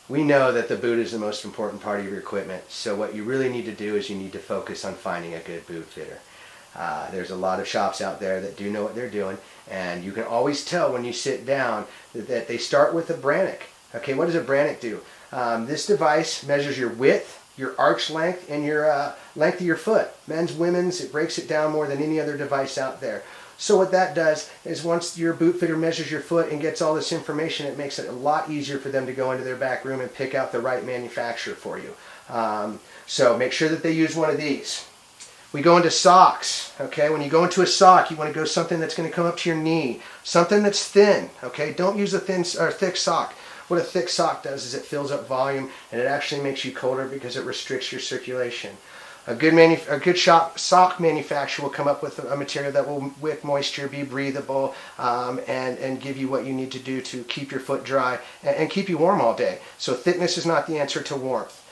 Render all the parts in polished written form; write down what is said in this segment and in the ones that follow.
We know that the boot is the most important part of your equipment, so what you really need to do is you need to focus on finding a good boot fitter. There's a lot of shops out there that do know what they're doing, and you can always tell when you sit down that they start with a Brannock. Okay, what does a Brannock do? This device measures your width, your arch length, and your length of your foot. Men's, women's, it breaks it down more than any other device out there. So what that does is once your boot fitter measures your foot and gets all this information, it makes it a lot easier for them to go into their back room and pick out the right manufacturer for you. So make sure that they use one of these. We go into socks. Okay, when you go into a sock, you want to go something that's going to come up to your knee, something that's thin. Okay, don't use a thin or thick sock. What a thick sock does is it fills up volume and it actually makes you colder because it restricts your circulation. A good sock manufacturer will come up with a material that will wick moisture, be breathable, and give you what you need to do to keep your foot dry and keep you warm all day. So thickness is not the answer to warmth.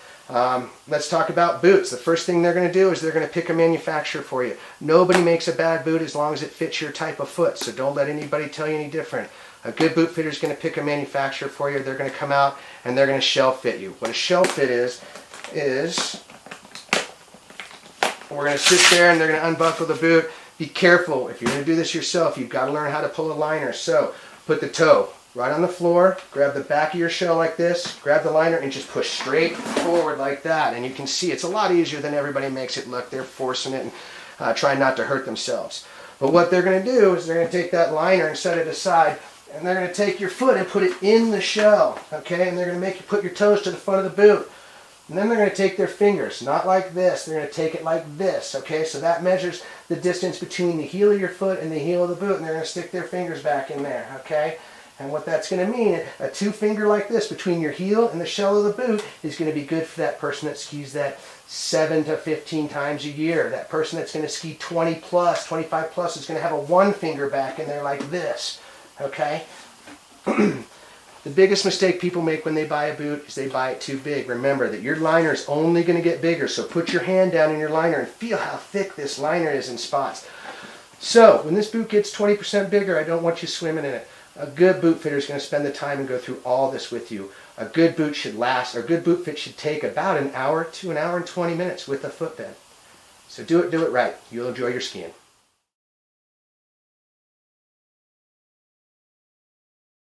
Let's talk about boots. The first thing they're going to do is they're going to pick a manufacturer for you. Nobody makes a bad boot as long as it fits your type of foot, so don't let anybody tell you any different. A good boot fitter is going to pick a manufacturer for you. They're going to come out and they're going to shell fit you. What a shell fit is we're going to sit there and they're going to unbuckle the boot. Be careful. If you're going to do this yourself, you've got to learn how to pull a liner. So put the toe right on the floor, grab the back of your shell like this, grab the liner and just push straight forward like that. And you can see it's a lot easier than everybody makes it look. They're forcing it and trying not to hurt themselves. But what they're going to do is they're going to take that liner and set it aside, and they're going to take your foot and put it in the shell, okay? And they're going to make you put your toes to the front of the boot. And then they're going to take their fingers, not like this, they're going to take it like this, okay? So that measures the distance between the heel of your foot and the heel of the boot, and they're going to stick their fingers back in there, okay? And what that's going to mean, a two finger like this between your heel and the shell of the boot is going to be good for that person that skis that 7 to 15 times a year. That person that's going to ski 20 plus, 25 plus is going to have a one finger back in there like this, okay? The biggest mistake people make when they buy a boot is they buy it too big. Remember that your liner is only going to get bigger, so put your hand down in your liner and feel how thick this liner is in spots. So when this boot gets 20% bigger, I don't want you swimming in it. A good boot fitter is going to spend the time and go through all this with you. A good boot should last, or a good boot fit should take about an hour to an hour and 20 minutes with a footbed. So do it right. You'll enjoy your skiing.